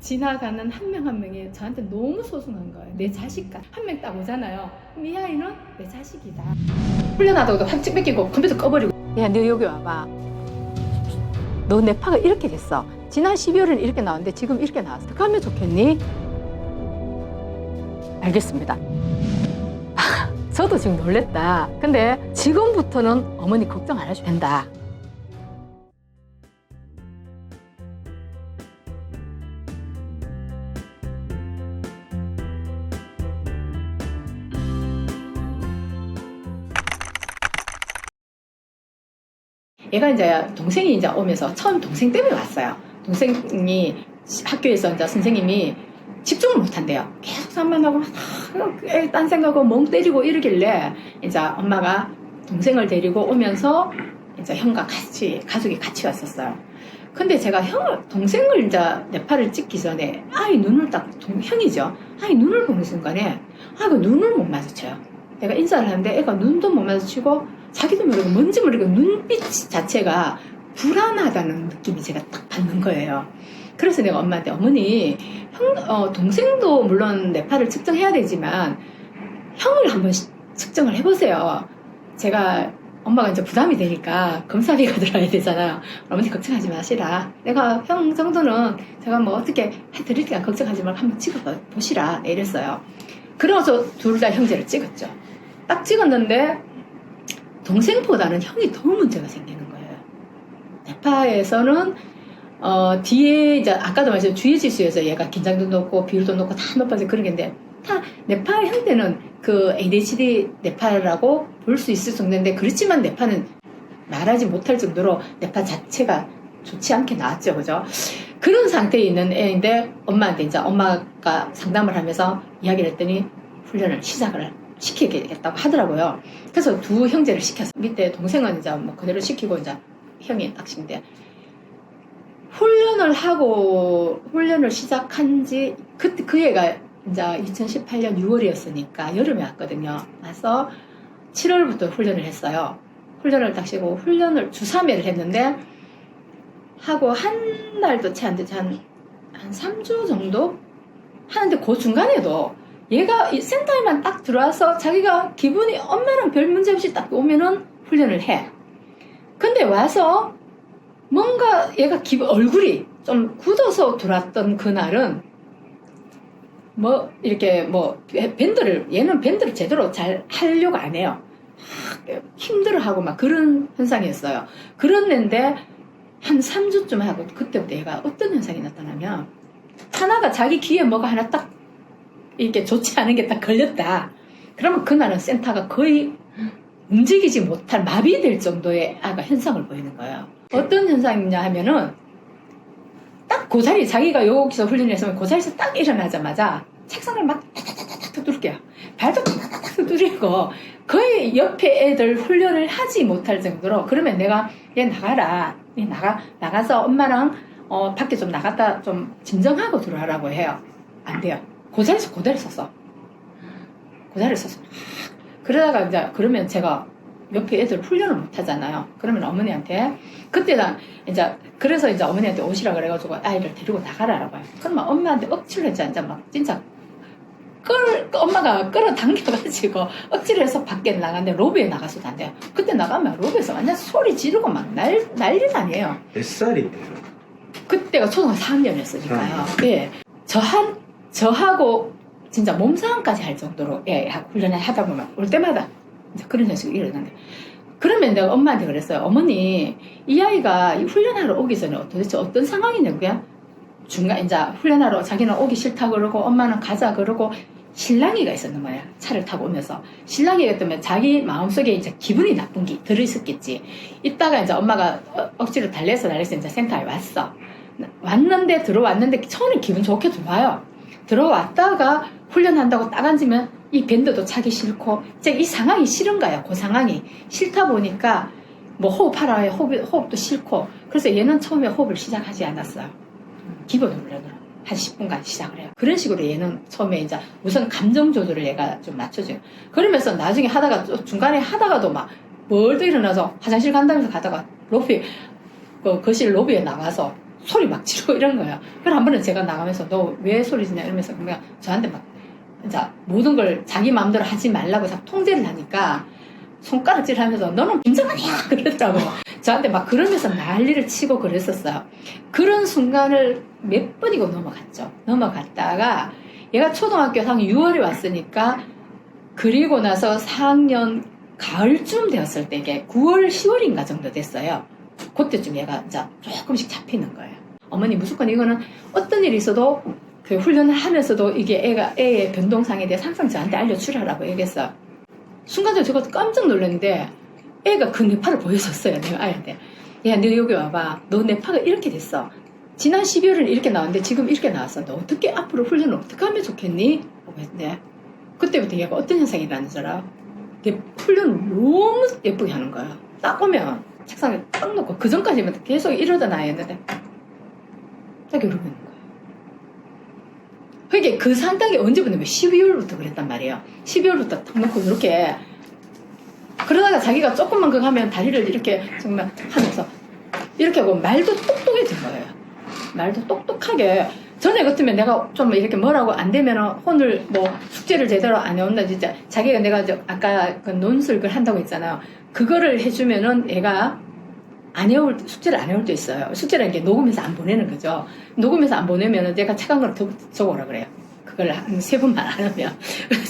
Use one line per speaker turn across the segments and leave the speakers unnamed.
지나가는 한 명 한 명이 저한테 너무 소중한 거예요. 내 자식같. 한 명 딱 오잖아요. 그럼 이 아이는 내 자식이다. 훈련하다가도 확 뺏기고 컴퓨터 꺼버리고. 야, 너 여기 와봐. 너 뇌파가 이렇게 됐어. 지난 12월에는 이렇게 나왔는데 지금 이렇게 나왔어. 어떻게 하면 좋겠니? 알겠습니다. 저도 지금 놀랬다. 근데 지금부터는 어머니 걱정 안 해줘도 된다. 얘가 이제 동생이 이제 오면서 처음 동생 때문에 왔어요. 동생이 학교에서 이제 선생님이 집중을 못 한대요. 계속 산만하고 딴 생각하고 멍 때리고 이러길래 이제 엄마가 동생을 데리고 오면서 이제 형과 같이 가족이 같이 왔었어요. 근데 제가 동생을 이제 뇌파를 찍기 전에 아이 눈을 딱 형이죠. 아이 눈을 보는 순간에 그 눈을 못 마주쳐요. 내가 인사를 하는데 애가 눈도 못 마주치고 자기도 모르고 뭔지 모르고 눈빛 자체가 불안하다는 느낌이 제가 딱 받는 거예요. 그래서 내가 엄마한테 어머니 동생도 물론 뇌파를 측정해야 되지만 형을 한번 측정을 해보세요. 제가 엄마가 이제 부담이 되니까 검사비가 들어야 되잖아요. 어머니 걱정하지 마시라. 내가 형 정도는 제가 뭐 어떻게 해드릴게요. 걱정하지 말고 한번 찍어보시라. 이랬어요. 그래서 둘 다 형제를 찍었죠. 딱 찍었는데 동생보다는 형이 더 문제가 생기는 거예요. 뇌파에서는 뒤에 이제 아까도 말했지만 주의 지수에서 얘가 긴장도 높고 비율도 높고 다 높아서 그런 게 있는데 다 뇌파 형태는 그 ADHD 뇌파라고 볼 수 있을 정도인데 그렇지만 뇌파는 말하지 못할 정도로 뇌파 자체가 좋지 않게 나왔죠, 그죠? 그런 상태에 있는 애인데 엄마한테 이제 엄마가 상담을 하면서 이야기를 했더니 훈련을 시작을 시키겠다고 하더라고요. 그래서 두 형제를 시켰어. 밑에 동생은 이제 뭐 그대로 시키고 이제 형이 낚시인데 훈련을 시작한 지 그때 그 애가 이제 2018년 6월이었으니까 여름에 왔거든요. 와서 7월부터 훈련을 했어요. 훈련을 딱 쉬고 훈련을 주 3회를 했는데 하고 한 달도 채 안 되지 한 3주 정도 하는데 그 중간에도 얘가 이 센터에만 딱 들어와서 자기가 기분이 엄마랑 별 문제 없이 딱 오면은 훈련을 해. 근데 와서 뭔가 얘가 얼굴이 좀 굳어서 들어왔던 그날은 뭐 이렇게 뭐 얘는 밴드를 제대로 잘 하려고 안 해요. 힘들어하고 막 그런 현상이었어요. 그랬는데 한 3주쯤 하고 그때부터 얘가 어떤 현상이 나타나면 하나가 자기 귀에 뭐가 하나 딱 이렇게 좋지 않은 게 딱 걸렸다. 그러면 그날은 센터가 거의 움직이지 못할 마비될 정도의 현상을 보이는 거예요. 어떤 현상이냐 하면은 딱 그 자리 자기가 여기서 훈련했으면 그 자리에서 딱 일어나자마자 책상을 막 탁탁탁탁 두들겨요. 발도 탁탁탁 두드리고 거의 옆에 애들 훈련을 하지 못할 정도로 그러면 내가 얘 나가라. 얘 나가서 엄마랑 밖에 좀 나갔다 좀 진정하고 들어가라고 해요. 안 돼요. 그 자리에서 그대로 섰어. 그 자리에 섰어. 그러다가 이제 그러면 제가 옆에 애들 훈련을 못 하잖아요. 그러면 어머니한테 그때는 이제 그래서 이제 어머니한테 오시라 그래가지고 아이를 데리고 나가라라고 해요. 그러면 엄마한테 억지로 했지 않자 막 진짜 엄마가 끌어당겨가지고 억지로 해서 밖에 나갔는데 로비에 나가서도 안 돼요. 그때 나가면 로비에서 완전 소리 지르고 막 난리 아니에요.
몇 살인데요?
그때가 초등학교 4학년이었으니까요. 예, 저하고 진짜 몸싸움까지 할 정도로 훈련을 하다 보면 올 때마다 그런 현상이 일어나는데 그러면 내가 엄마한테 그랬어요. 어머니 이 아이가 훈련하러 오기 전에 도대체 어떤 상황이냐고 그냥 중간 이제 훈련하러 자기는 오기 싫다 그러고 엄마는 가자 그러고 신랑이가 있었는 거야. 차를 타고 오면서 신랑이가 때문에 자기 마음속에 이제 기분이 나쁜 게 들어있었겠지. 이따가 이제 엄마가 억지로 달래서 이제 센터에 왔는데 들어왔는데 처음에 기분 좋게 들어와요. 들어왔다가 훈련한다고 딱 앉으면 이 밴드도 차기 싫고 이제 이 상황이 싫은 거야. 그 상황이 싫다 보니까 뭐 호흡하라 해 호흡도 싫고 그래서 얘는 처음에 호흡을 시작하지 않았어요. 기본 훈련으로 한 10분간 시작을 해요. 그런 식으로 얘는 처음에 이제 우선 감정 조절을 얘가 좀 맞춰줘요. 그러면서 나중에 하다가 중간에 하다가도 막 뭘도 일어나서 화장실 간다면서 가다가 거실 로비에 나가서 소리 막 지르고 이런 거예요. 그래서 한 번은 제가 나가면서 너 왜 소리 지냐 이러면서 그냥 저한테 막 진짜 모든 걸 자기 마음대로 하지 말라고 자꾸 통제를 하니까 손가락질 하면서 너는 김정은이야 그러더라고. 저한테 막 그러면서 난리를 치고 그랬었어요. 그런 순간을 몇 번이고 넘어갔죠. 넘어갔다가 얘가 초등학교 4학년 6월에 왔으니까 그리고 나서 4학년 가을쯤 되었을 때 이게 9월 10월인가 정도 됐어요. 그때쯤 얘가 이제 조금씩 잡히는 거예요. 어머니 무조건 이거는 어떤 일이 있어도 그 훈련을 하면서도 이게 애의 변동상에 대해 항상 저한테 알려주라고 얘기했어요. 순간적으로 제가 깜짝 놀랐는데 애가 그 뇌파를 보여줬어요. 내가 아이한테. 야, 너 여기 와봐. 너 뇌파가 이렇게 됐어. 지난 12월은 이렇게 나왔는데 지금 이렇게 나왔어. 너 어떻게 앞으로 훈련을 어떻게 하면 좋겠니? 했는데 그때부터 얘가 어떤 현상이 일어나는 줄 알아? 훈련을 너무 예쁘게 하는 거야. 딱 오면 책상에 딱 놓고 그 전까지만 계속 이러던 아이였는데 딱 이러고 있는 거야. 그게 그 상당히 언제부터 12월부터 그랬단 말이에요. 12월부터 딱 놓고 이렇게 그러다가 자기가 조금만 그거 하면 다리를 이렇게 정말 하면서 이렇게 하고 말도 똑똑해진 거예요. 말도 똑똑하게 전에 같으면 내가 좀 이렇게 뭐라고 안 되면 오늘 뭐 숙제를 제대로 안 해온다 진짜 자기가 내가 아까 그 논술글 한다고 했잖아요. 그거를 해주면은 애가 안 해올 숙제를 안 해올 때 있어요. 숙제라는 게 녹음해서 안 보내는 거죠. 녹음해서 안 보내면은 내가 책한 걸 적어오라 그래요. 그걸 한 3번만 안 하면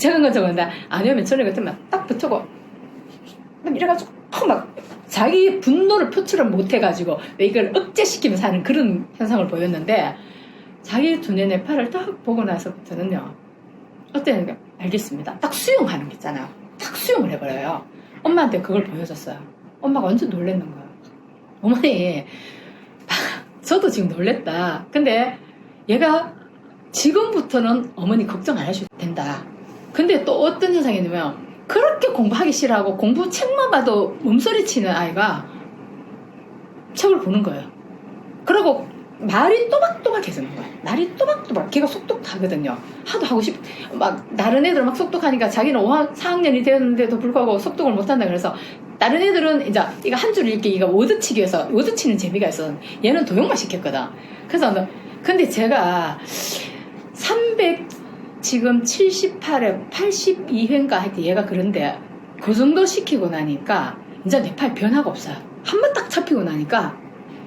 책한 거 적었는데 안 해오면 전에 같으면 딱 붙이고 이래가지고 막 자기 분노를 표출을 못 해가지고 이걸 억제시키면서 하는 그런 현상을 보였는데 자기 두뇌 뇌파를 딱 보고 나서부터는요 어때요? 알겠습니다. 딱 수용하는 게 있잖아요. 딱 수용을 해버려요. 엄마한테 그걸 보여줬어요. 엄마가 완전 놀랬는 거예요. 어머니 저도 지금 놀랬다. 근데 얘가 지금부터는 어머니 걱정 안 하셔도 된다. 근데 또 어떤 현상이 있냐면 그렇게 공부하기 싫어하고 공부 책만 봐도 몸소리 치는 아이가 책을 보는 거예요. 그리고 말이 또박또박해지는 거예요. 말이 또박또박. 걔가 속독하거든요. 하도 하고 막 다른 애들 막 속독하니까 자기는 4학년이 되었는데도 불구하고 속독을 못한다 그래서 다른 애들은 이제 이거 한 줄 읽기 이거 워드치기 위해서 워드치는 재미가 있어. 얘는 도용만 시켰거든. 그래서 근데 제가 300 지금 78회 82회인가 하여튼 얘가 그런데 그 정도 시키고 나니까 이제 뇌파에 변화가 없어요. 한 번 딱 잡히고 나니까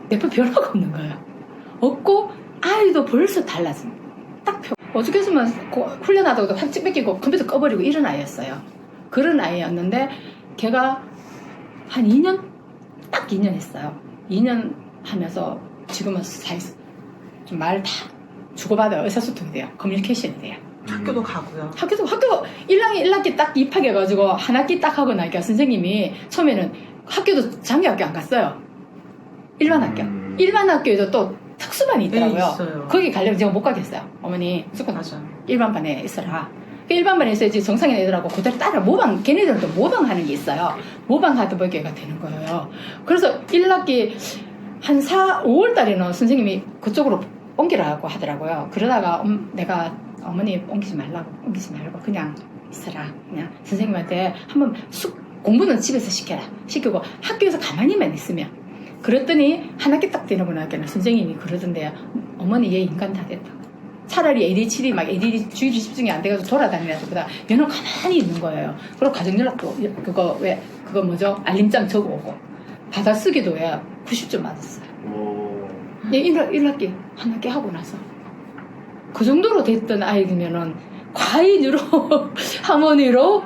뇌파 변화가 없는 거예요. 없고 아이도 벌써 달라진 딱 어저께서만 훈련하다가도 확 뺏기고 컴퓨터 꺼버리고 이런 아이였어요. 그런 아이였는데 걔가 한 2년 딱 2년 했어요. 2년 하면서 지금은 좀 말 다 주고받아요. 의사소통이 돼요. 커뮤니케이션이 돼요.
학교도 가고요.
학교 1학기 딱 입학해가지고 한 학기 딱 하고 나니까 선생님이 처음에는 학교도 장기학교 안 갔어요. 일반 학교. 일반 학교에도 또 특수반이 있더라고요.
네, 있어요.
거기 가려면 제가 못 가겠어요. 어머니 무조건
맞아.
일반 반에 있어라. 일반 반에 있어야지 정상인 애들하고 그대로 따라 걔네들도 모방하는 게 있어요. 모방하다 보기가 되는 거예요. 그래서 1학기 한 5월 달에는 선생님이 그쪽으로 옮기라고 하더라고요. 그러다가 내가 어머니 옮기지 말고 그냥 있어라. 그냥 선생님한테 한번 공부는 집에서 시키고 학교에서 가만히만 있으면. 그랬더니 한 학기 딱 되는 거니까 선생님이 그러던데요. 어머니 얘 인간 다 됐다. 차라리 ADHD 막 ADD 주의 집중이 안 돼가지고 돌아다니는 것보다 얘는 가만히 있는 거예요. 그리고 가정연락도 그거 뭐죠? 알림장 적어오고 받아쓰기도 왜 90점 맞았어요. 얘 1학기 한 학기 하고 나서 그 정도로 됐던 아이들면은 과잉으로 하모니로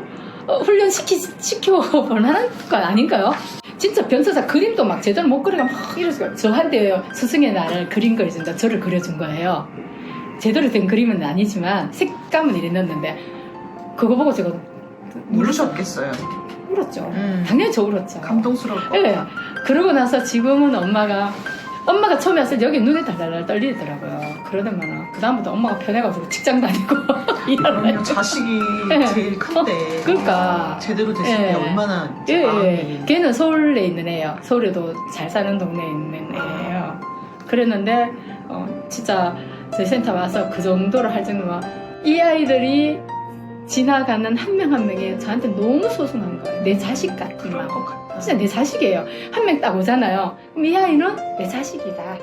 훈련시켜 볼만한 거 아닌가요? 진짜 변사사 그림도 막 제대로 못 그리가 막 이래서 저한테 스승의 날을 그림 그려준다. 저를 그려준 거예요. 제대로 된 그림은 아니지만 색감은 이랬는데 그거 보고 제가
울으셨겠어요.
울었죠. 당연히 저 울었죠.
감동스러울 것
네.
같아요.
그러고 나서 지금은 엄마가 처음에 왔을 때 여기 눈이 달달달 떨리더라고요. 그러더만은 그다음부터 엄마가 편해가지고 직장 다니고
그럼요. 자식이
네.
제일 큰데
그러니까
제대로 됐을 때
네.
얼마나
예. 걔는 서울에 있는 애예요. 서울에도 잘 사는 동네에 있는 애예요. 그랬는데 진짜 저희 센터 와서 그 정도로 할 정도면 이 아이들이 지나가는 한 명 한 명이 저한테 너무 소중한 거예요. 내 자식 같은 마음. 진짜 내 자식이에요. 한 명 딱 오잖아요. 그럼 이 아이는 내 자식이다.